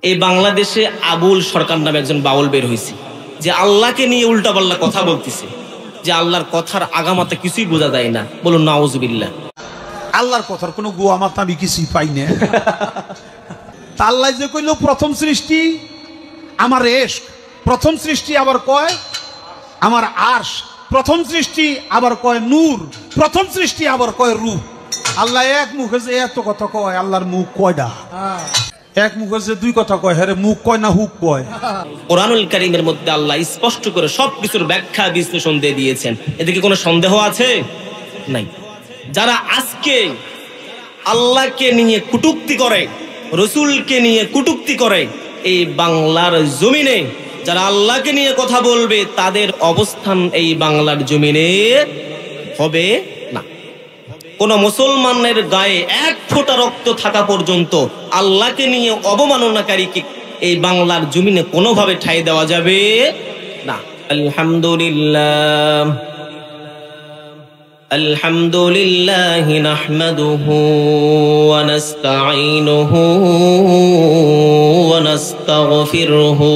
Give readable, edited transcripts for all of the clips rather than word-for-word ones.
এই বাংলাদেশে আবুল সরকার নামে একজন বাউল বের হয়েছে, যে আল্লাহকে নিয়ে উল্টাপাল্টা কথা বলতেছে, যে আল্লাহর কথার আগামাতে কিছুই বোঝা যায় না। বলুন নাউজুবিল্লাহ। আল্লাহর কথার কোনো গোয়া মাথা আমি কিছুই পাই না। আল্লাহ যে কইল প্রথম সৃষ্টি আমার এশক, প্রথম সৃষ্টি আবার কয় আমার আরশ, প্রথম সৃষ্টি আবার কয় নূর, প্রথম সৃষ্টি আবার কয় রূপ। আল্লাহ এক মুখে যে এত কথা কয়, আল্লাহর মুখ কয়টা? এক মুখে যে দুই কথা কয়, হ্যাঁ মুখ কয় না হুক কয়? কোরআনুল কারীমের মধ্যে আল্লাহ স্পষ্ট করে সবকিছুর ব্যাখ্যা বিশ্লেষণ দিয়ে দিয়েছেন। এদিকে কোনো সন্দেহ আছে? নাই। যারা আজকে আল্লাহকে নিয়ে কটূক্তি করে, রসুলকে নিয়ে কটূক্তি করে, এই বাংলার জমিনে যারা আল্লাহকে নিয়ে কথা বলবে তাদের অবস্থান এই বাংলার জমিনে হবে না। কোন মুসলমানের গায়ে এক ফোঁটা রক্ত থাকা পর্যন্ত আল্লাহকে নিয়ে অবমাননাকারীকে এই বাংলার জমিনে কোনোভাবে ঠাঁই দেওয়া যাবে না। আলহামদুলিল্লাহ আলহামদুলিল্লাহ নাহমাদুহু ওয়া নাস্তাঈনুহু ওয়া নাস্তাগফিরুহু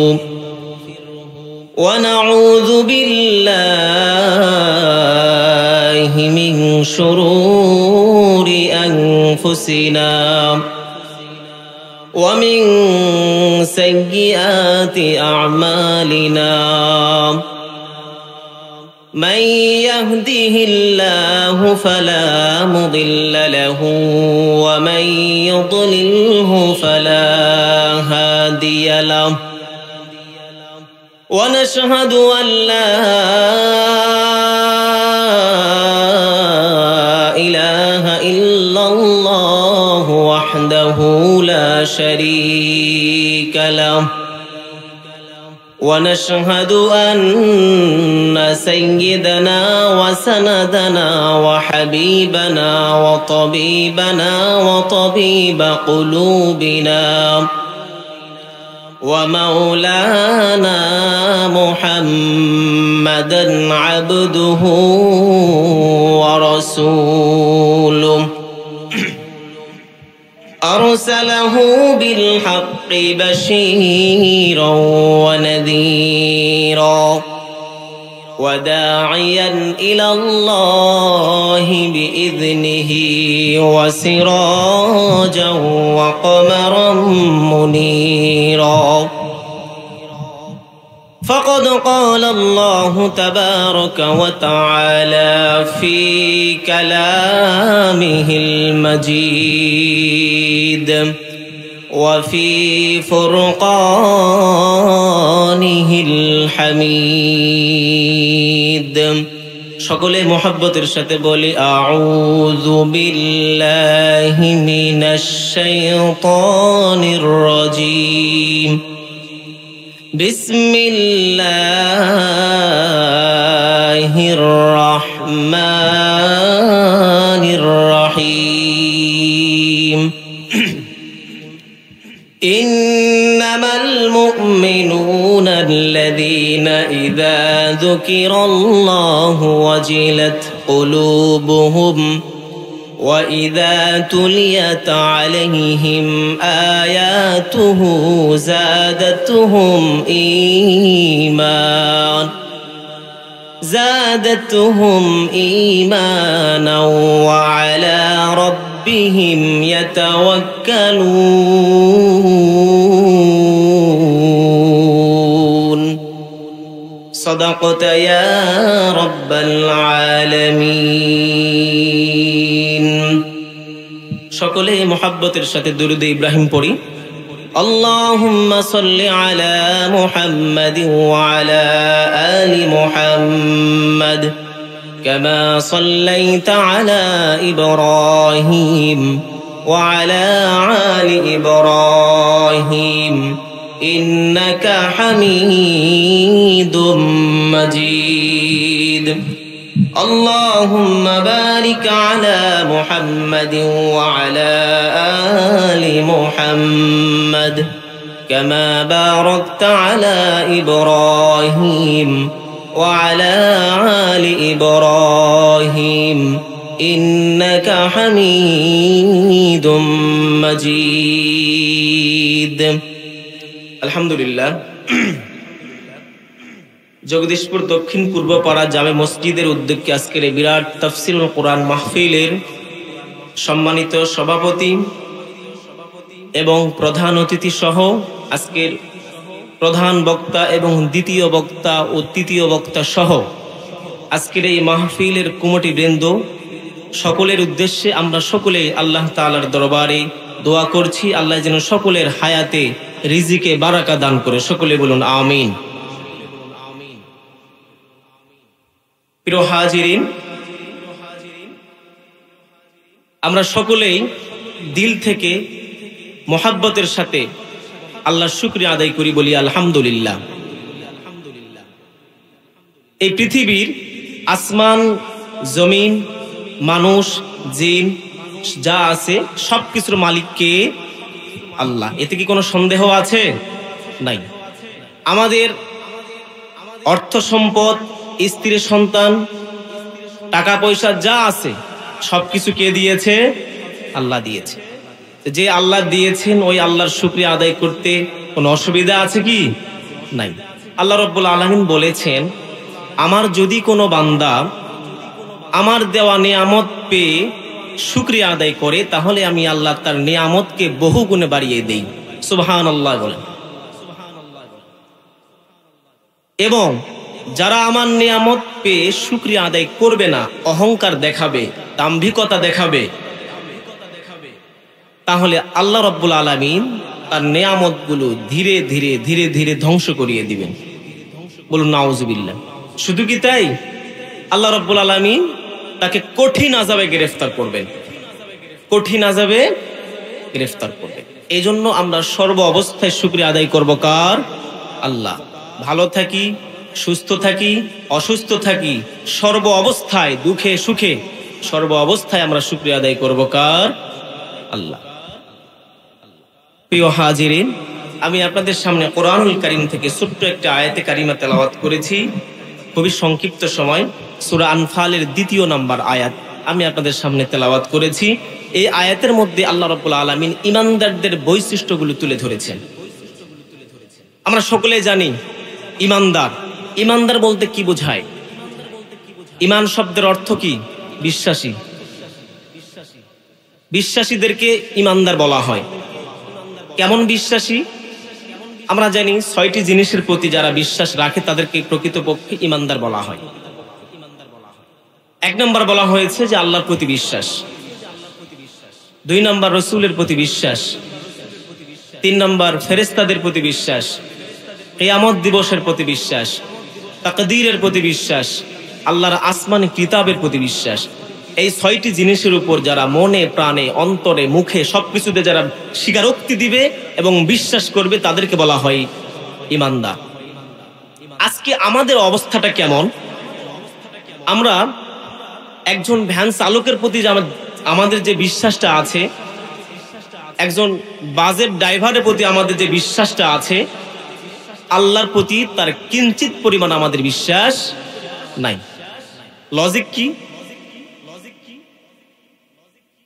ওয়া নাউযু বিল্লাহি মিন শুরুরি আনফুসিনা ওয়া মিন সাইয়্যাতি আ'মালিনা। من يهده الله فلا مضل له ومن يضلله فلا هادي له ونشهد أن لا إله إلا الله وحده لا شريك له ونشهد أن سيدنا وسندنا وحبيبنا وطبيبنا وطبيب قلوبنا ومولانا محمدا عبده ورسوله أرسله بالحق بشيرا ونذيرا وداعيا إلى الله بإذنه وسراجا وقمرا منيرا. فقد قال الله تبارك وتعالى في كلامه المجيد وفي فرقانه الحميد. সকলে মোহাব্বতের সাথে বলি আউযু বিল্লাহি মিনাশ শাইতানির রাজীম। বিসমিল্লাহির রহমানির রহিম। ইন্নামাল মুমিনুনা আল্লাযীনা ইযা যুকিরাল্লাহু ওয়াজিলাত কুলুবুহুম وَإِذَا تُلِيَتْ عَلَيْهِمْ آيَاتُهُ زَادَتْهُمْ إِيمَانًا وَعَلَى رَبِّهِمْ يَتَوَكَّلُونَ. صدقت يا رب العالمين. সকলে মুহাব্বতের সাথে দুরূদ ইব্রাহিম পড়ি। আল্লাহুম্মা সাল্লি আলা মুহাম্মাদিন ওয়া আলা আলি মুহাম্মাদ কামা সাল্লাইতা আলা ইব্রাহিম ওয়া আলা আলি ইব্রাহিম ইন্নাকা হামিদুম মাজিদ. اللهم بارك على محمد وعلى آل محمد كما باركت على إبراهيم وعلى آل إبراهيم إنك حميد مجيد. আলহামদুলিল্লাহ, জগদীশপুর দক্ষিণ পূর্বপাড়া জামে মসজিদের উদ্যোগে আজকের এই বিরাট তাফসীরুল কোরআন মাহফিলের সম্মানিত সভাপতি এবং প্রধান অতিথি সহ আজকের প্রধান বক্তা এবং দ্বিতীয় বক্তা ও তৃতীয় বক্তা সহ আজকের এই মাহফিলের কমিটি বৃন্দ সকলের উদ্দেশ্যে আমরা সকলেই আল্লাহ তাআলার দরবারে দোয়া করছি, আল্লাহ যেন সকলের হায়াতে রিজিকে বারাকা দান করে, সকলে বলুন আমিন। প্রিয় হাজিরিন, আমরা সকলেই দিল থেকে মোহাব্বতের সাথে আল্লাহর শুকরিয়া আদায় করি, বলি আলহামদুলিল্লাহ। এই পৃথিবীর আসমান, জমিন, মানুষ, জিন যা আছে সবকিছুর মালিক কে? আল্লাহ। এতে কি কোনো সন্দেহ আছে? নাই। আমাদের অর্থ সম্পদ, স্ত্রী সন্তান, টাকা পয়সা যা আছে সবকিছু কে দিয়েছে? আল্লাহ দিয়েছে। যে আল্লাহ দিয়েছেন ওই আল্লাহর শুকরিয়া আদায় করতে কোনো অসুবিধা আছে কি? নাই। আল্লাহ রাব্বুল আলামিন বলেছেন, আমার যদি কোনো বান্দা আমার দেওয়া নিয়ামত পেয়ে শুকরিয়া আদায় করে তাহলে আমি আল্লাহ তার নিয়ামতকে বহু গুণে বাড়িয়ে দেই। সুবহানাল্লাহ বলেন। এবং যারা আমার নিয়ামত পেয়ে শুকরিয়া আদায় করবে না, অহংকার দেখাবে, দাম্ভিকতা দেখাবে, তাহলে আল্লাহ রাব্বুল আলামিন তার নিয়ামতগুলো ধীরে ধীরে ধীরে ধীরে ধ্বংস করিয়ে দিবেন। বলুন নাউজুবিল্লাহ। শুধু কি তাই? আল্লাহ রাব্বুল আলামিন তাকে কঠিন আযাবে গ্রেফতার করবেন, কঠিন আযাবে গ্রেফতার করবেন। এই জন্য আমরা সর্ব অবস্থায় শুকরিয়া আদায় করব কার? আল্লাহ। ভালো থাকি, সুস্থ থাকি, অসুস্থ থাকি, সর্ব অবস্থায়, দুঃখে সুখে, সর্ব অবস্থায় আমরা শুকরিয়া আদায় করব কার? আল্লাহ। প্রিয় হাজিরিন, আমি আপনাদের সামনে কোরআনুল কারীম থেকে ছোট্ট একটা আয়াতে কারিমা তেলাওয়াত করেছি। খুবই সংক্ষিপ্ত সময় সূরা আনফালের ২ নম্বর আয়াত আমি আপনাদের সামনে তেলাওয়াত করেছি। এই আয়াতের মধ্যে আল্লাহ রাব্বুল আলামিন ঈমানদারদের বৈশিষ্ট্যগুলো তুলে ধরেছেন। আমরা সকলে জানি ঈমানদার, ঈমানদার বলতে কি বোঝায়? ঈমান শব্দের অর্থ কি? বিশ্বাসী। বিশ্বাসীদেরকে ঈমানদার বলা হয়। কেমন বিশ্বাসী? আমরা জানি ৬টি জিনিসের প্রতি যারা বিশ্বাস রাখে তাদেরকে প্রকৃতপক্ষে ঈমানদার বলা হয়। ১ নম্বর বলা হয়েছে যে আল্লাহর প্রতি বিশ্বাস, ২ নম্বর রাসূলের প্রতি বিশ্বাস, ৩ নম্বর ফেরেশতাদের প্রতি বিশ্বাস, কিয়ামত দিবসের প্রতি বিশ্বাস, তাকদীরের প্রতি বিশ্বাস, আল্লাহর আসমানি কিতাবের প্রতি বিশ্বাস। এই ৬টি জিনিসের উপর যারা মনে প্রাণে অন্তরে মুখে সবকিছুতে যারা স্বীকারোক্তি দিবে এবং বিশ্বাস করবে তাদেরকে বলা হয় ঈমানদার। আজকে আমাদের অবস্থাটা কেমন? আমরা একজন ভ্যান চালকের প্রতি আমাদের যে বিশ্বাসটা আছে, একজন বাসের ড্রাইভারের প্রতি আমাদের যে বিশ্বাসটা আছে, আল্লাহর প্রতি তার কিঞ্চিত পরিমাণ আমাদের বিশ্বাস নাই। লজিক কি?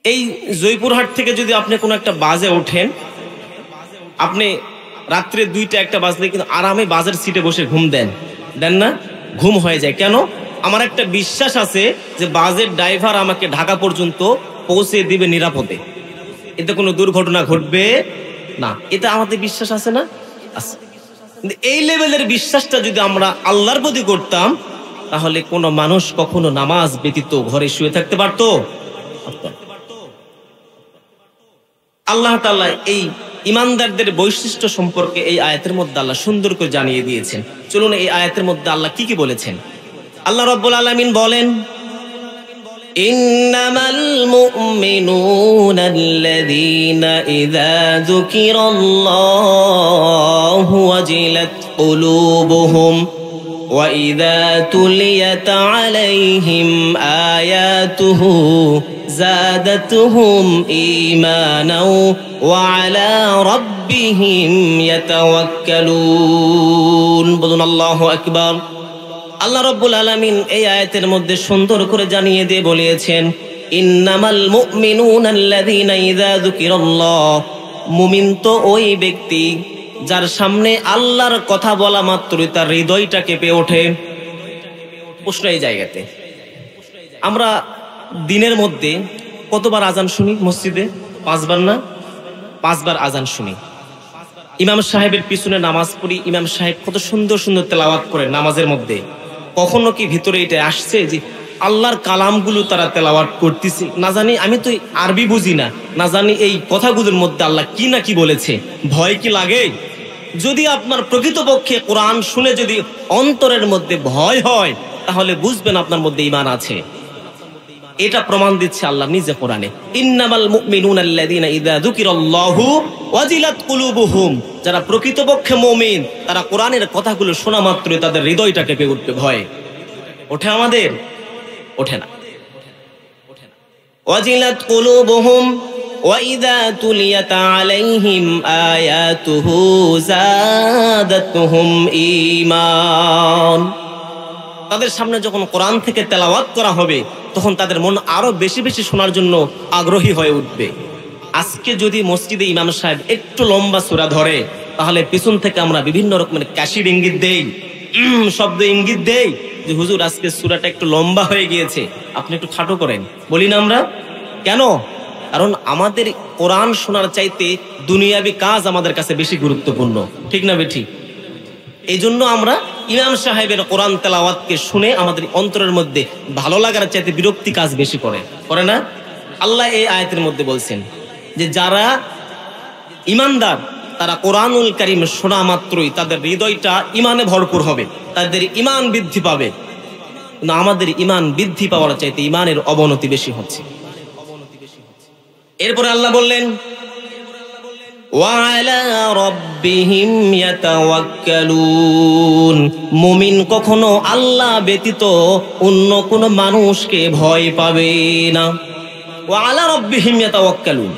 এই জয়পুরহাট থেকে যদি আপনি কোনো একটা বাসে ওঠেন, আপনি রাত্রে ২টা ১টা বাজলে কিন্তু আরামে বাসের সিটে বসে ঘুম দেন না? ঘুম হয়ে যায়। কেন? আমার একটা বিশ্বাস আছে যে বাসের ড্রাইভার আমাকে ঢাকা পর্যন্ত পৌঁছে দিবে নিরাপদে, এতে কোনো দুর্ঘটনা ঘটবে না। এটা আমাদের বিশ্বাস আছে না? আছে। কিন্তু এই লেভেলের বিশ্বাসটা যদি আমরা আল্লাহর প্রতি করতাম তাহলে কোনো মানুষ কখনো নামাজ ব্যতীত ঘরে শুয়ে থাকতে পারতো? আল্লাহ তাআলা এই ঈমানদারদের বৈশিষ্ট্য সম্পর্কে এই আয়াতের মধ্যে আল্লাহ সুন্দর করে জানিয়ে দিয়েছেন। চলুন এই আয়াতের মধ্যে আল্লাহ কি কি বলেছেন। আল্লাহ রাব্বুল আলামিন বলেন, ইন্নামাল মুমিনুনা আল্লাযীনা ইযা যুকিরাল্লাহু ওয়াজিলাত কুলুবুহুম ওয়া ইযা তুলিয়াত আলাইহিম আয়াতুহু যাদাতুহুম ঈমানাও ওয়া আলা রাব্বিহিম ইয়াতাওয়াক্কালুন। বলুন আল্লাহু আকবার। আল্লাহ রাব্বুল আলামিন এই আয়াতের মধ্যে সুন্দর করে জানিয়ে দিয়ে বলেছেন, ইন্নামাল মুমিনুনা আল্লাযীনা ইযা যুকিরাল্লাহ, মুমিন তো ওই ব্যক্তি যার সামনে আল্লাহর কথা বলা মাত্রই তার হৃদয়টা কেঁপে ওঠে। প্রশ্ন এই জায়গাতে, আমরা দিনের মধ্যে কতবার আজান শুনি মসজিদে? 5 বার না? 5 বার আজান শুনি। ইমাম সাহেবের পিছনে নামাজ পড়ি, ইমাম সাহেব কত সুন্দর সুন্দর তেলাওয়াত করে নামাজের মধ্যে। কখনো কি ভিতরে এটা আসছে যে আল্লাহর কালামগুলো তারা তেলাওয়াত করতেছে? না জানি, আমি তো আরবি বুঝি না, না জানি এই কথাগুলোর মধ্যে আল্লাহ কি না কি বলেছে। ভয় কি লাগে? যদি আপনার প্রকৃতপক্ষে কোরআন শুনে যদি অন্তরের মধ্যে ভয় হয়, তাহলে বুঝবেন আপনার মধ্যে ঈমান আছে। এটা প্রমাণ দিচ্ছে আল্লাহ নিজে কোরআনে, ইন্নামাল মুমিনুনা আল্লাযীনা ইযা যুকিরাল্লাহু ওয়াজিলাত কুলুবুহুম। যারা প্রকৃতপক্ষে মুমিন, তারা কোরআনের কথাগুলো শোনা মাত্রই তাদের হৃদয়টা কেঁপে উঠবে ভয়ে। ওঠে আমাদের? ওঠে না। ওয়াজিলাত কুলুবুহুম ওয়া ইযা তুলিয়াত আলাইহিম আয়াতুহু যাদাতুহুম ঈমান। তাদের সামনে যখন কোরআন থেকে তেলাওয়াত করা হবে, তখন তাদের মন আরো বেশি বেশি শোনার জন্য আগ্রহী হয়ে উঠবে। আজকে যদি মসজিদে ইমাম সাহেব একটু লম্বা সূরা ধরে, তাহলে পিছন থেকে আমরা বিভিন্ন রকমের কাশির ইঙ্গিত দেই, শব্দ ইঙ্গিত দেই যে হুজুর আজকে সূরাটা একটু লম্বা হয়ে গিয়েছে, আপনি একটু খাটো করেন, বলি না আমরা? কেন? কারণ আমাদের কোরআন শোনার চাইতে দুনিয়াবি কাজ আমাদের কাছে বেশি গুরুত্বপূর্ণ, ঠিক না বেঠিক? এই জন্য আমরা ইমাম সাহেবের কোরআন তেলাওয়াতকে শুনে আমাদের অন্তরের মধ্যে ভালো লাগার চাইতে বিরক্তি কাজ বেশি করে না? আল্লাহ এই আয়াতের মধ্যে বলছেন যে যারা ইমানদার, তারা কোরআনুল কারীম শোনা মাত্রই তাদের হৃদয়টা ইমানে ভরপুর হবে, তাদের ইমান বৃদ্ধি পাবে। কিন্তু আমাদের ইমান বৃদ্ধি পাওয়ার চাইতে ইমানের অবনতি বেশি হচ্ছে। এরপরে আল্লাহ বললেন, ওয়ালা রাব্বিহিম ইয়াতাওয়াক্কালুন। মুমিন কখনো আল্লাহ ব্যতীত অন্য কোনো মানুষকে ভয় পাবে না। ওয়ালা রাব্বিহিম ইয়াতাওয়াক্কালুন।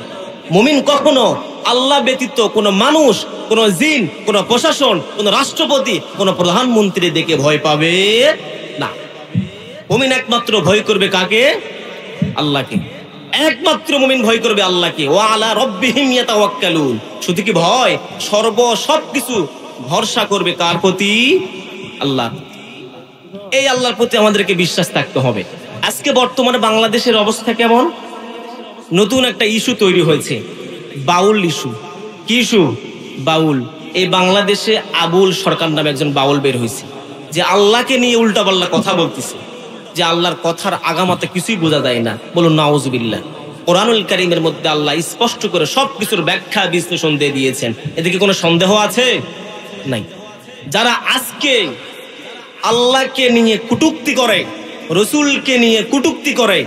মুমিন কখনো আল্লাহ ব্যতীত কোনো মানুষ, কোনো জিন, কোনো প্রশাসন, কোনো রাষ্ট্রপতি, কোনো প্রধানমন্ত্রী দেখে ভয় পাবে না। মুমিন একমাত্র ভয় করবে কাকে? আল্লাহকে। একমাত্র মুমিন ভয় করবে আল্লাহকে। ওয়া আলা রাব্বিহিম ইয়াতাওয়াক্কালুন। শুধু কি ভয়, সবকিছু ভরসা করবে কার প্রতি? আল্লাহ। এই আল্লাহর প্রতি আমাদেরকে বিশ্বাস থাকতে হবে। আজকে বর্তমানে বাংলাদেশের অবস্থা কেমন? নতুন একটা ইস্যু তৈরি হয়েছে, বাউল ইস্যু। কি ইস্যু? বাউল। এই বাংলাদেশে আবুল সরকার নামে একজন বাউল বের হয়েছে, যে আল্লাহকে নিয়ে উল্টাপাল্টা কথা বলতেছে, যে আল্লাহর কথার আগামাতে কিছুই বোঝা যায় না। বলুন নাউজুবিল্লাহ। কোরআনুল কারীমের মধ্যে আল্লাহ স্পষ্ট করে সবকিছুর ব্যাখ্যা বিশ্লেষণ দিয়ে দিয়েছেন। এদিকে কোনো সন্দেহ আছে? নাই। যারা আজকে আল্লাহকে নিয়ে কটূক্তি করে, রসুলকে নিয়ে কটূক্তি করে,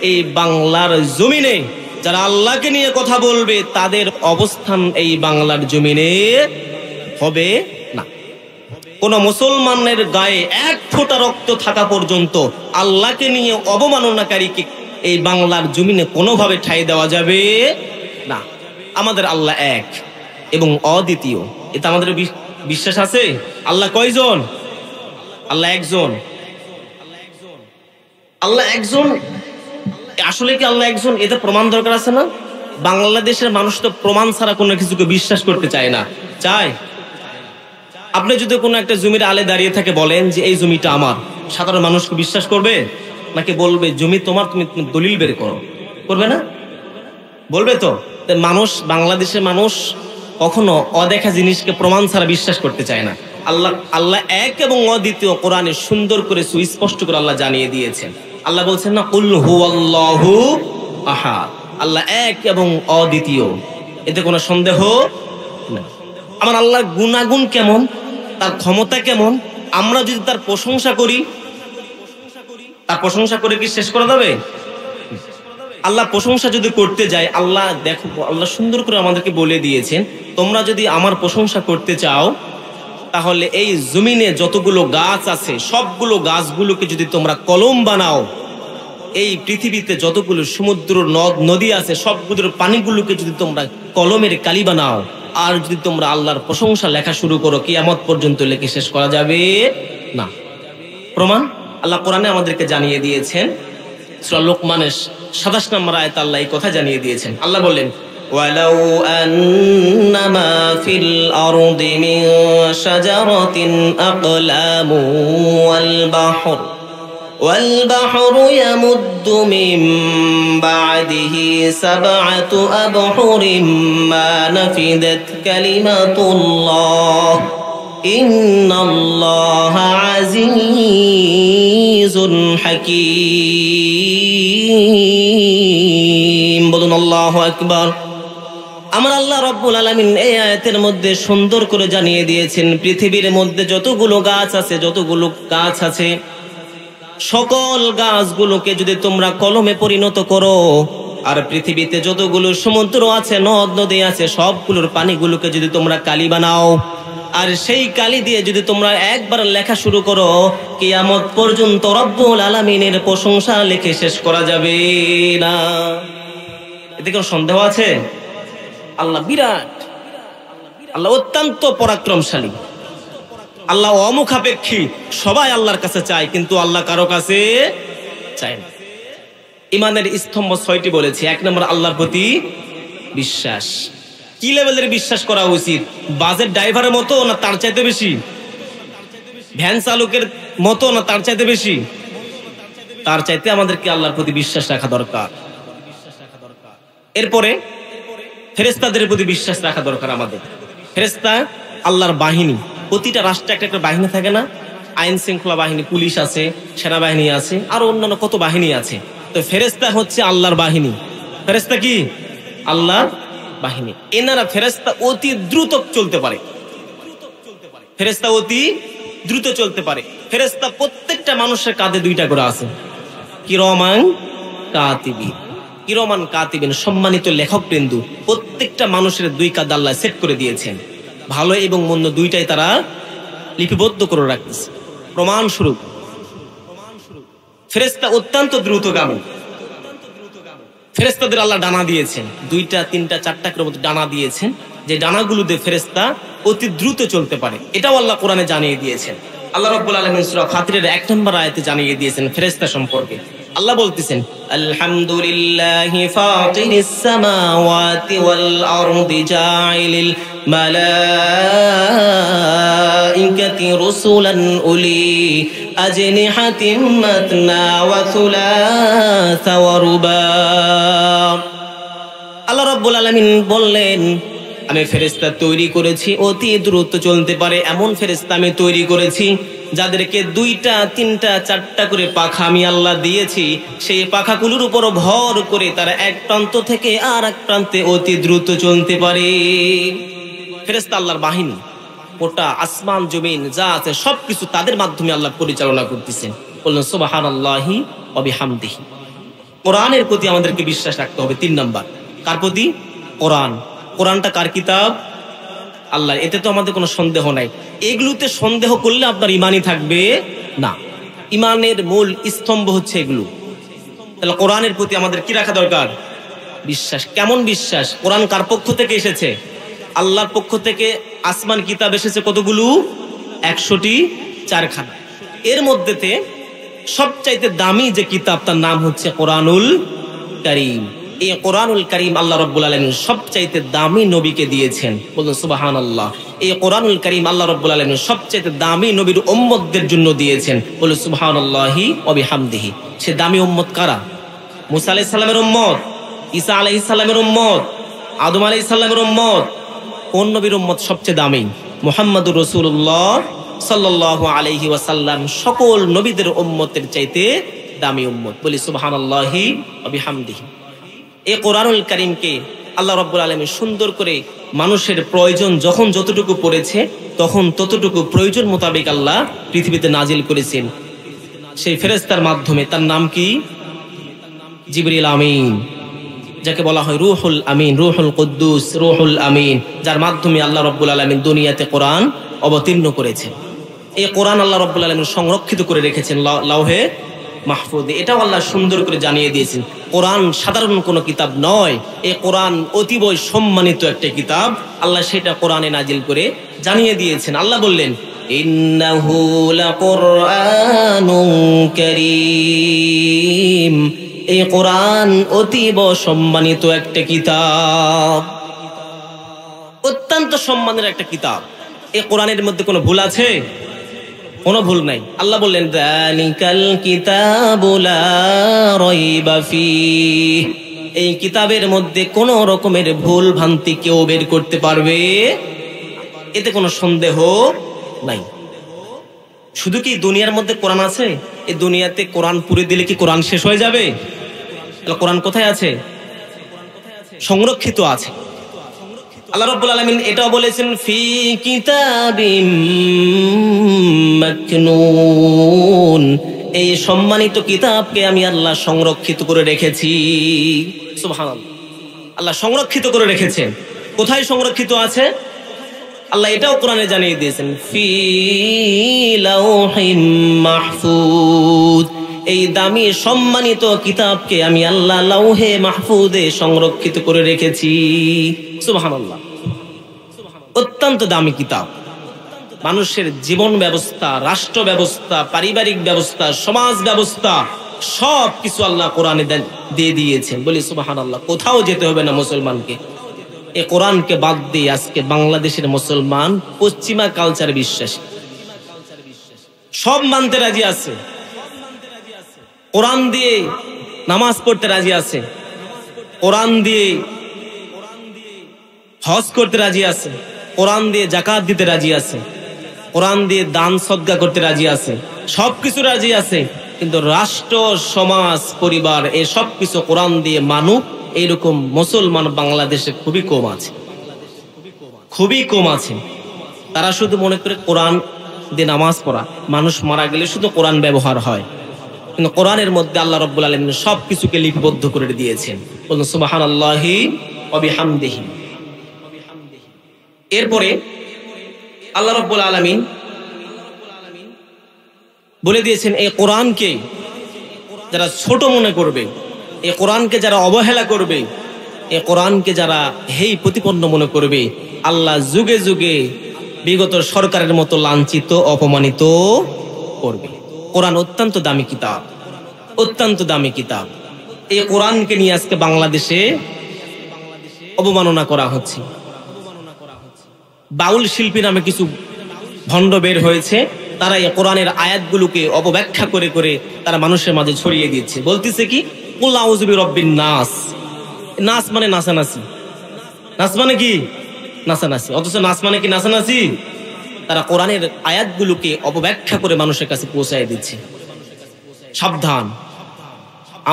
এই বাংলার জমিনে যারা আল্লাহকে নিয়ে কথা বলবে, তাদের অবস্থান এই বাংলার জমিনে হবে না। কোন মুসলমানের গায়ে 1 ফোঁটা রক্ত থাকা পর্যন্ত আল্লাহকে নিয়ে অবমাননাকারীকে এই বাংলার জমিনে কোনোভাবে ঠাঁই দেওয়া যাবে না। আমাদের আল্লাহ এক এবং অদ্বিতীয়, এটা আমাদের বিশ্বাস আছে। আল্লাহ কয়জন? আল্লাহ একজন। আল্লাহ একজন। আসলে কি আল্লাহ একজন? এটা প্রমাণ দরকার আছে না? বাংলাদেশের মানুষ তো প্রমাণ ছাড়া কোনো কিছুকে বিশ্বাস করতে চায় না। চায়? আপনি যদি কোনো একটা জমির আলে দাঁড়িয়ে থাকে বলেন যে এই জমিটা আমার, সাধারণ মানুষকে বিশ্বাস করবে? নাকি বলবে জমি তোমার, তুমি দলিল বের করো? করবে না? বলবে তো। বাংলাদেশের মানুষ কখনো অদেখা জিনিসকে প্রমাণ ছাড়া বিশ্বাস করতে চায় না। আল্লাহ এক এবং অদ্বিতীয় কোরআনে সুন্দর করে সুস্পষ্ট করে আল্লাহ জানিয়ে দিয়েছেন। আল্লাহ বলছেন না, কুল হুয়াল্লাহু আহাদ। আল্লাহ এক এবং অদ্বিতীয়, এতে কোনো সন্দেহ নেই। আমার আল্লাহর গুণাগুণ কেমন, তার ক্ষমতা কেমন, আমরা যদি তার প্রশংসা করি, তার প্রশংসা করে কি শেষ করা যাবে? আল্লাহ প্রশংসা যদি করতে যায়, আল্লাহ দেখো, আল্লাহ সুন্দর করে আমাদেরকে বলে দিয়েছেন, তোমরা যদি আমার প্রশংসা করতে চাও, তাহলে এই জমিনে যতগুলো গাছ আছে সবগুলো গাছগুলোকে যদি তোমরা কলম বানাও, এই পৃথিবীতে যতগুলো সমুদ্র নদ নদী আছে সবগুলোর পানিগুলোকে যদি তোমরা কলমের কালি বানাও, আর যদি তোমরা আল্লাহর প্রশংসা লেখা শুরু করো, কিয়ামত পর্যন্ত লেখে শেষ করা যাবে না। প্রমাণ আল্লাহ কোরআনে আমাদেরকে জানিয়ে দিয়েছেন। সূরা লোকমানের 27 নম্বর আয়াতে আল্লাহ এই কথা জানিয়ে দিয়েছেন। আল্লাহ বললেন, ولو أن ما في الأرض من شجرة أقلام والبحر يمد من بعده 7 أبحر ما نفدت كلمة الله إن الله عزيز حكيم বলুন আল্লাহু আকবার। আমার আল্লাহ রব্বুল আলামিন এই আয়াতের মধ্যে সুন্দর করে জানিয়ে দিয়েছেন পৃথিবীর মধ্যে যতগুলো গাছ আছে সকল গাছগুলোকে যদি তোমরা কলমে পরিণত করো, আর পৃথিবীতে যতগুলো সমুদ্র আছে, নদ নদী আছে, সবগুলোর পানিগুলোকে যদি তোমরা কালি বানাও, আর সেই কালি দিয়ে যদি তোমরা একবার লেখা শুরু করো, কিয়ামত পর্যন্ত রব্বুল আলামিনের প্রশংসা লিখে শেষ করা যাবে না। এতে কোনো সন্দেহ আছে? আল্লাহ বিরাট, আল্লাহ অত্যন্ত পরাক্রমশালী, আল্লাহ অমুখাপেক্ষী। সবাই আল্লাহর কাছে চায়, কিন্তু আল্লাহ কারো কাছে চায় না। ইমানের স্তম্ভ 6টি বলেছি। 1 নম্বর আল্লাহর প্রতি বিশ্বাস। কি লেভেলের বিশ্বাস করা উচিত? বাসের ড্রাইভারের মতো না তার চাইতে বেশি? ভ্যান চালকের মতো না তার চাইতে বেশি? তার চাইতে আমাদেরকে আল্লাহর প্রতি বিশ্বাস রাখা দরকার। এরপরে ফেরেশতাদের প্রতি বিশ্বাস রাখা দরকার আমাদের। ফেরেশতা আল্লাহর বাহিনী। প্রতিটা রাষ্ট্রে একটা একটা বাহিনী থাকে না? আইন শৃঙ্খলা বাহিনী, পুলিশ আছে, সেনাবাহিনী আছে, আরো অন্যান্য কত বাহিনী আছে। তো ফেরেশতা হচ্ছে আল্লাহর বাহিনী। ফেরেশতা কি? আল্লাহর বাহিনী। এনারা ফেরেশতা অতি দ্রুত চলতে পারে। ফেরেশতা অতি দ্রুত চলতে পারে। ফেরেশতা প্রত্যেকটা মানুষের কাঁধে 2টা করে আছে। কিরামান কাতিবিন। কিরামান কাতিবিন, সম্মানিত লেখক বৃন্দু। প্রত্যেকটা মানুষের 2 কাঁধ আল্লাহ সেট করে দিয়েছেন। ভালো এবং মন্দ 2টাই তারা লিপিবদ্ধ করে রাখতেছে। প্রমাণস্বরূপ ফেরেশতা অত্যন্ত দ্রুতগামী। ফেরেশতাদের আল্লাহ ডানা দিয়েছেন, 2টা 3টা 4টা করে মতো ডানা দিয়েছেন, যে ডানাগুলো দিয়ে ফেরেশতা অতি দ্রুত চলতে পারে। এটাও আল্লাহ কোরআনে জানিয়ে দিয়েছেন। আল্লাহ রাব্বুল আলামিন সূরা ফাতিরের 1 নম্বর আয়াতে জানিয়ে দিয়েছেন ফেরেশতা সম্পর্কে। আল্লাহ বলতেছেন, আলহামদুলিল্লাহি ফাতিরিস সামাওয়াতি ওয়াল আরদি জাইলিল মালাইকাতি রুসুলান উলি আজনিহাতিম মাতনা ওয়া থুলাসা ওয়া রুবা। আল্লাহ রাব্বুল আলামিন বললেন, আমি ফেরেশতা তৈরি করেছি অতি দ্রুত চলতে পারে এমন ফেরেশতা আমি তৈরি করেছি, যাদেরকে 2টা 3টা 4টা করে পাখা আমি আল্লাহ দিয়েছি। সেই পাখাগুলোর উপর ভর করে তারা এক প্রান্ত থেকে আর এক প্রান্তে অতি দ্রুত চলতে পারে। ফেরেশতা আল্লাহর বাহিনী। গোটা আসমান জমিন যা আছে সবকিছু তাদের মাধ্যমে আল্লাহ পরিচালনা করতেছেন। বললেন সুবহানাল্লাহি ওয়া বিহামদিহি। কোরআনের প্রতি আমাদেরকে বিশ্বাস রাখতে হবে। 3 নাম্বার। কার প্রতি? কোরআন। কোরআনটা কার কিতাব? আল্লাহ। এতে তো আমাদের কোনো সন্দেহ নাই। এগুলোতে সন্দেহ করলে আপনার ইমানই থাকবে না। ইমানের মূল স্তম্ভ হচ্ছে এগুলো। তাহলে কোরআনের প্রতি আমাদের কি রাখা দরকার? বিশ্বাস। কেমন বিশ্বাস? কোরআন কার পক্ষ থেকে এসেছে? আল্লাহর পক্ষ থেকে আসমান কিতাব এসেছে কতগুলো? 104খানা। এর মধ্যেতে সবচাইতে দামি যে কিতাব তার নাম হচ্ছে কোরআনুল কারীম। এই কোরআনুল কারীম আল্লাহ রাব্বুল আলামিন সবচাইতে দামি নবীকে দিয়েছেন। বলুন সুবহানাল্লাহ। এই কোরআনুল কারীম আল্লাহ রাব্বুল আলামিন সবচাইতে দামি নবীর উম্মতদের জন্য দিয়েছেন। বলুন সুবহানাল্লাহি ওয়া বিহামদিহি। সে দামি উম্মত কারা? মুসা আলাইহিস সালামের উম্মত, ঈসা আলাইহিস সালামের উম্মত, আদম আলাইহিস সালামের উম্মত। কোন নবীর উম্মত সবচেয়ে দামি? মুহাম্মদুর রাসূলুল্লাহ সাল্লাল্লাহু আলাইহি ওয়াসাল্লাম সকল নবীদের উম্মতের চাইতে দামি উম্মত। বলি সুবহানাল্লাহি ওয়া বিহামদিহি। এই কোরআনুল কারীমকে আল্লাহ রাব্বুল আলামিন সুন্দর করে মানুষের প্রয়োজন যখন যতটুকু পড়েছে তখন ততটুকু প্রয়োজন মোতাবেক আল্লাহ পৃথিবীতে নাজিল করেছেন সেই ফেরেশতার মাধ্যমে। তার নাম কি? জিবরিল আমিন, যাকে বলা হয় রুহুল আমিন, রুহুল কুদ্দুস, রুহুল আমিন, যার মাধ্যমে আল্লাহ রাব্বুল আলামিন দুনিয়াতে কোরআন অবতীর্ণ করেছেন। এই কোরআন আল্লাহ রাব্বুল আলামিন সংরক্ষিত করে রেখেছেন লাউহে মাহফুজে। এটাও আল্লাহ সুন্দর করে জানিয়ে দিয়েছেন। কোরআন সাধারণ কোনো কিতাব নয়, এই কোরআন অতিবই সম্মানিত একটা কিতাব। আল্লাহ সেটা কোরআনে নাজিল করে জানিয়ে দিয়েছেন। আল্লাহ বললেন, ইন্নাহু লাকুরআনুন কারীম এই কোরআন অতীব সম্মানিত একটা কিতাব, অত্যন্ত সম্মানের একটা কিতাব। এই কোরআনের মধ্যে কোনো ভুল আছে? কোনো ভুল নাই। আল্লাহ বললেন যালিকাল কিতাবু লা রাইবা ফীহ, এই কিতাবের মধ্যে কোনো রকমের ভুল ভ্রান্তি কেউ বের করতে পারবে, এতে কোনো সন্দেহ নাই। শুধু কি দুনিয়ার মধ্যে কোরআন আছে? এই দুনিয়াতে কোরআন পুরে দিলে কি কোরআন শেষ হয়ে যাবে? কোরআন কোথায় আছে? সংরক্ষিত আছে। আল্লাহ রাব্বুল আলামিন এটাও বলেছেন ফি কিতাবিম মাকনুন, এই সম্মানিত কিতাবকে আমি আল্লাহ সংরক্ষিত করে রেখেছি। সুবহানাল্লাহ, আল্লাহ সংরক্ষিত করে রেখেছেন। কোথায় সংরক্ষিত আছে? আল্লাহ এটাও কোরআনে জানিয়ে দিয়েছেন ফি লাউহিম মাহফুজ, এই দামি সম্মানিত কিতাবকে আমি আল্লাহ লাউহে মাহফুজে সংরক্ষিত করে রেখেছি। সুবহানাল্লাহ, অত্যন্ত দামি কিতাব। মানুষের জীবন ব্যবস্থা, রাষ্ট্র ব্যবস্থা, পারিবারিক ব্যবস্থা, সমাজ ব্যবস্থা সব কিছু আল্লাহ কোরআনে দিয়ে দিয়েছেন। বলি সুবহানাল্লাহ। কোথাও যেতে হবে না মুসলমানকে। এই কোরআনকে বাদ দিয়ে আজকে বাংলাদেশের মুসলমান পশ্চিমা কালচার বিশ্বাসী, সব মানতে রাজি আছে, কোরআন দিয়ে নামাজ পড়তে রাজি আছে, কোরআন দিয়ে হজ করতে রাজি আছে, কোরআন দিয়ে যাকাত দিতে রাজি আছে, কোরআন দিয়ে দান সদকা করতে রাজি আছে, সবকিছু রাজি আছে। কিন্তু রাষ্ট্র, সমাজ, পরিবার এই সব কিছু কোরআন দিয়ে মানুষ, এইরকম মুসলমান বাংলাদেশে খুবই কম আছে, খুবই কম আছে। তারা শুধু মনে করে কোরআন দিয়ে নামাজ পড়া, মানুষ মারা গেলে শুধু কোরআন ব্যবহার হয়। কিন্তু কোরআনের মধ্যে আল্লাহ রাব্বুল আলামিন সবকিছুকে লিপিবদ্ধ করে দিয়েছেন। বলুন সুবহানাল্লাহি ওয়া বিহামদিহি। এরপরে আল্লাহ রাব্বুল আলামিন বলে দিয়েছেন এই কোরআনকে যারা ছোট মনে করবে, এই কোরআনকে যারা অবহেলা করবে, এই কোরআনকে যারা হেই প্রতিপন্ন মনে করবে, আল্লাহ যুগে যুগে বিগত সরকারের মতো লাঞ্ছিত, অপমানিত করবে। কোরআন অত্যন্ত দামি কিতাব, অত্যন্ত দামি কিতাব। এই কোরআনকে নিয়ে আজকে বাংলাদেশে অবমাননা করা হচ্ছে। বাউল শিল্পী নামে কিছু ভণ্ড বের হয়েছে, তারা এই কোরআনের আয়াতগুলোকে অপব্যাখ্যা করে করে তারা মানুষের মাঝে ছড়িয়ে দিচ্ছে। বলতেছে কি কুল আউযু বিরাব্বিন নাস। নাস মানে নাচানাচি, নাচ মানে কি নাচানাচি, অথচ নাচ মানে কি নাচানাচি। তারা কোরআনের আয়াতগুলোকে অপব্যাখ্যা করে মানুষের কাছে পৌঁছায় দিচ্ছে। সাবধান,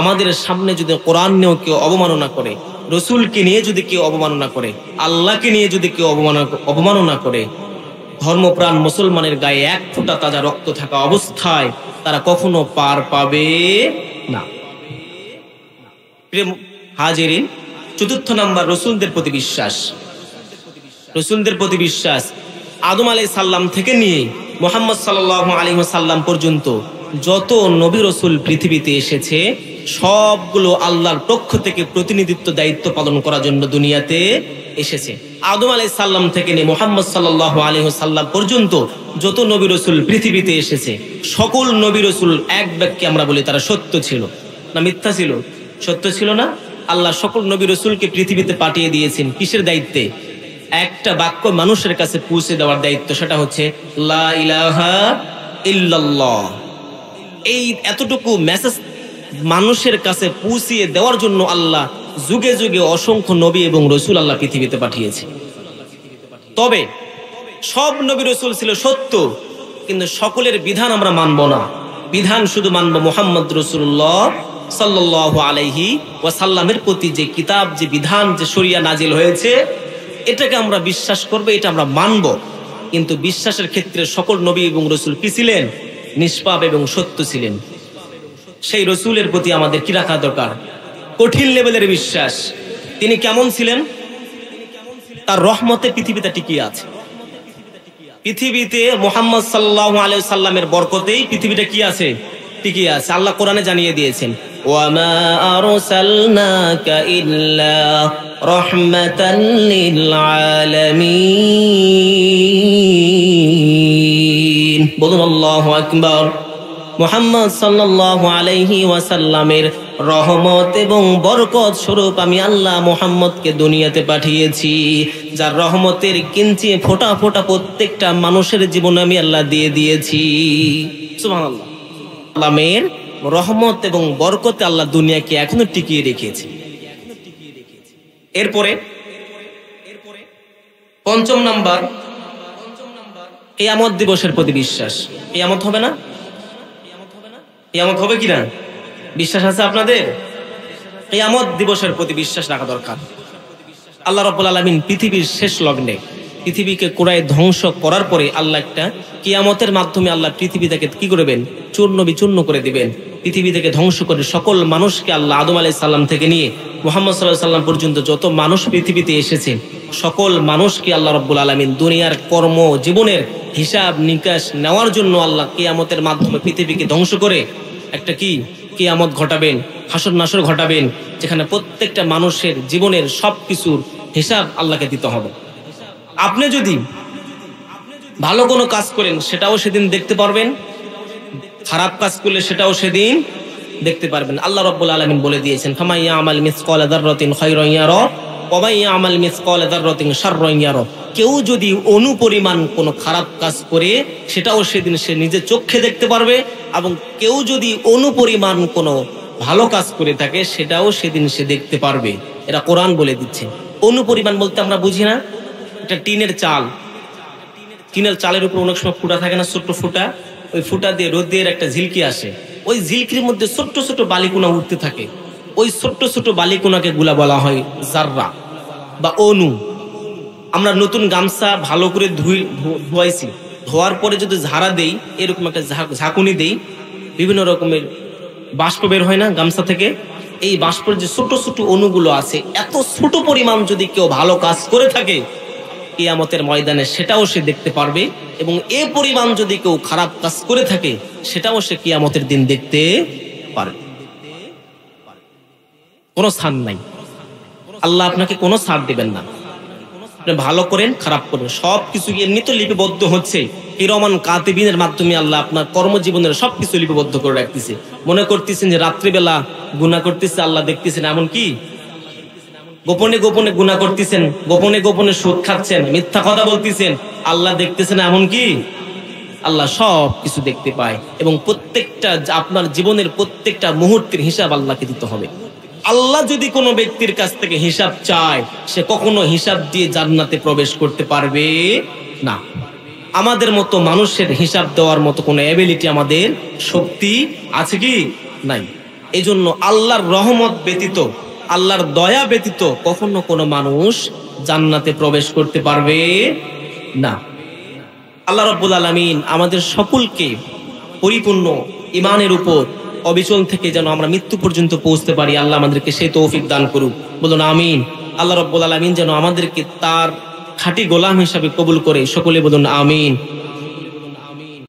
আমাদের সামনে যদি কোরআন নিয়েও কেউ অবমাননা করে, রসুলকে নিয়ে যদি কেউ অবমাননা করে, আল্লাহকে নিয়ে যদি কেউ অবমাননা করে, ধর্মপ্রাণ মুসলমানের গায়ে এক ফোঁটা তাজা রক্ত থাকা অবস্থায় তারা কখনো পার পাবে না। হাজিরিন, চতুর্থ নাম্বার রসুলদের প্রতি বিশ্বাস। রসুলদের প্রতি বিশ্বাস। আদম আলাইহিস সালাম থেকে নিয়ে মুহাম্মদ সাল্লাল্লাহু আলাইহি ওয়াসাল্লাম পর্যন্ত যত নবী রসুল পৃথিবীতে এসেছে সবগুলো আল্লাহর পক্ষ থেকে প্রতিনিধিত্ব দায়িত্ব পালন করার জন্য দুনিয়াতে এসেছে। আদম আলাইহিস সালাম থেকে নিয়ে মুহাম্মদ সাল্লাল্লাহু আলাইহি ওয়াসাল্লাম পর্যন্ত যত নবী রসুল পৃথিবীতে এসেছে সকল নবী রসুল এক বাক্যে আমরা বলি তারা সত্য ছিল না মিথ্যা ছিল? সত্য ছিল না? আল্লাহ সকল নবী রসুলকে পৃথিবীতে পাঠিয়ে দিয়েছেন কিসের দায়িত্বে? একটা বাক্য মানুষের কাছে পৌঁছে দেওয়ার দায়িত্ব, সেটা হচ্ছে লা ইলাহা ইল্লাল্লাহ। এই এতটুকু মেসেজ মানুষের কাছে পৌঁছিয়ে দেওয়ার জন্য আল্লাহ যুগে যুগে অসংখ্য নবী এবং রসুল আল্লাহ পৃথিবীতে পাঠিয়েছে। তবে সব নবী রসুল ছিল সত্য, কিন্তু সকলের বিধান আমরা মানব না। বিধান শুধু মানব মুহাম্মদ রাসূলুল্লাহ সাল্লাল্লাহু আলাইহি ওয়াসাল্লামের প্রতি যে কিতাব, যে বিধান, যে শরিয়া নাজিল হয়েছে এটাকে আমরা বিশ্বাস করব, এটা আমরা মানব। কিন্তু বিশ্বাসের ক্ষেত্রে সকল নবী এবং রসুল কি ছিলেন? নিষ্পাপ এবং সত্য ছিলেন। সেই রসুলের প্রতি আমাদের কি রাখা দরকার? কঠিন লেভেলের বিশ্বাস। তিনি কেমন ছিলেন? তার রহমতে পৃথিবীতে টিকিয়ে আছে। পৃথিবীতে মুহাম্মদ সাল্লাল্লাহু আলাইহি সাল্লামের বরকতেই পৃথিবীটা কি আছে? টিকিয়ে আছে। আল্লাহ কোরআনে জানিয়ে দিয়েছেন ওয়ামা আরসালনাকা ইল্লা রাহমাতাল লিল আলামিন। বলুন আল্লাহু আকবার। মুহাম্মদ সাল্লাল্লাহু আলাইহি ওয়াসাল্লামের রহমত এবং বরকত স্বরূপ আমি আল্লাহ মুহাম্মদকে দুনিয়াতে পাঠিয়েছি, যার রহমতের কিঞ্চি ফোঁটা ফোঁটা প্রত্যেকটা মানুষের জীবনে আমি আল্লাহ দিয়ে দিয়েছি। সুবহানাল্লাহ। আল্লাহের রহমত এবং বরকতে আল্লাহ দুনিয়াকে এখনো টিকিয়ে রেখেছে। এরপরে পঞ্চম নাম্বার, কিয়ামত দিবসের প্রতি বিশ্বাস। কিয়ামত হবে না? কিয়ামত হবে কিনা বিশ্বাস আছে আপনাদের? কিয়ামত দিবসের প্রতি বিশ্বাস রাখা দরকার। আল্লাহ রাব্বুল আলামিন পৃথিবীর শেষ লগ্নে পৃথিবীকে কুড়ায় ধ্বংস করার পরে আল্লাহ একটা কিয়ামতের মাধ্যমে আল্লাহ পৃথিবীটাকে কি করবেন? চূর্ণ বিচূর্ণ করে দিবেন। পৃথিবী থেকে ধ্বংস করে সকল মানুষকে আল্লাহ আদম আলাইহিস সালাম থেকে নিয়ে মুহাম্মদ সাল্লাল্লাহু আলাইহি সাল্লাম পর্যন্ত যত মানুষ পৃথিবীতে এসেছে সকল মানুষকে আল্লাহ রাব্বুল আলামিন দুনিয়ার কর্ম জীবনের হিসাব নিকাশ নেওয়ার জন্য আল্লাহ কিয়ামতের মাধ্যমে পৃথিবীকে ধ্বংস করে একটা কি কিয়ামত ঘটাবেন, হাসর নাসর ঘটাবেন, যেখানে প্রত্যেকটা মানুষের জীবনের সবকিছুর হিসাব আল্লাহকে দিতে হবে। আপনি যদি ভালো কোনো কাজ করেন সেটাও সেদিন দেখতে পারবেন, খারাপ কাজ করলে সেটাও সেদিন দেখতে পারবেন। আল্লাহ রাব্বুল আলামিন বলে দিয়েছেন, ফামান ইয়ামাল মিসকালা যাররাতিন খায়রান ইয়ারা ওয়া মান ইয়ামাল মিসকালা যাররাতিন শাররান ইয়ারা। কেউ যদি অনুপরিমাণ কোনো খারাপ কাজ করে সেটাও সেদিন সে নিজের চোখে দেখতে পারবে, এবং কেউ যদি অনুপরিমাণ কোনো ভালো কাজ করে থাকে সেটাও সেদিন সে দেখতে পারবে। এরা কোরআন বলে দিচ্ছে। অনুপরিমাণ বলতে আমরা বুঝি না, এটা টিনের চাল, টিনের চালের উপর অনেক সময় ফুটা থাকে না, ছোট্ট ফুটা, ওই ফুটা দিয়ে রোদের একটা ঝিলকি আসে, ওই ঝিলকির মধ্যে ছোট্ট ছোট বালিকোনা উঠতে থাকে, ওই ছোট্ট ছোট বালিকোনাকে গুলা বলা হয় জাররা বা অনু। আমরা নতুন গামছা ভালো করে ধোয়াইছি, ধোয়ার পরে যদি ঝাড়া দেই, এরকম একটা ঝাঁকুনি দেই, বিভিন্ন রকমের বাষ্প বের হয় না গামছা থেকে, এই বাষ্পের যে ছোট ছোট অনুগুলো আছে, এত ছোট পরিমাণ যদি কেউ ভালো কাজ করে থাকে কিয়ামতের ময়দানে সেটাও সে দেখতে পারবে, এবং এ পরিমাণ যদি কেউ খারাপ কাজ করে থাকে সেটাও সে কিয়ামতের দিন দেখতে পারবে। কোনো ছাড় নাই, আল্লাহ আপনাকে কোনো ছাড় দিবেন না। আপনি ভালো করেন খারাপ করেন সবকিছু এমনি তো লিপিবদ্ধ হচ্ছে, কিরামান কাতিবিনের মাধ্যমে আল্লাহ আপনার কর্মজীবনের সবকিছু লিপিবদ্ধ করে রাখতেছে। মনে করতেছেন যে রাত্রিবেলা গুনাহ করতেছে আল্লাহ দেখতেছেন, এমন কি? গোপনে গোপনে গুনাহ করতেছেন, গোপনে গোপনে সুদ খাচ্ছেন, মিথ্যা কথা বলতেছেন, আল্লাহ দেখতেছেন এমন কি? আল্লাহ সব কিছু দেখতে পায়, এবং প্রত্যেকটা আপনার জীবনের প্রত্যেকটা মুহূর্তের হিসাব আল্লাহকে দিতে হবে। আল্লাহ যদি কোনো ব্যক্তির কাছ থেকে হিসাব চায়, সে কখনো হিসাব দিয়ে জান্নাতে প্রবেশ করতে পারবে না। আমাদের মতো মানুষের হিসাব দেওয়ার মতো কোনো এবিলিটি, আমাদের শক্তি আছে কি? নাই। এই জন্য আল্লাহর রহমত ব্যতীত, আল্লাহর দয়া ব্যতীত কখনো কোনো মানুষ জান্নাতে প্রবেশ করতে পারবে না। আল্লাহ রাব্বুল আলামিন আমাদের সকলকে পরিপূর্ণ ঈমানের উপর অবিচল থেকে যেন আমরা মৃত্যু পর্যন্ত পৌঁছতে পারি, আল্লাহ আমাদেরকে সেই তৌফিক দান করুক, বলুন আমিন। আল্লাহ রাব্বুল আলামিন যেন আমাদেরকে তার খাঁটি গোলাম হিসাবে কবুল করে, সকলে বলুন আমিন।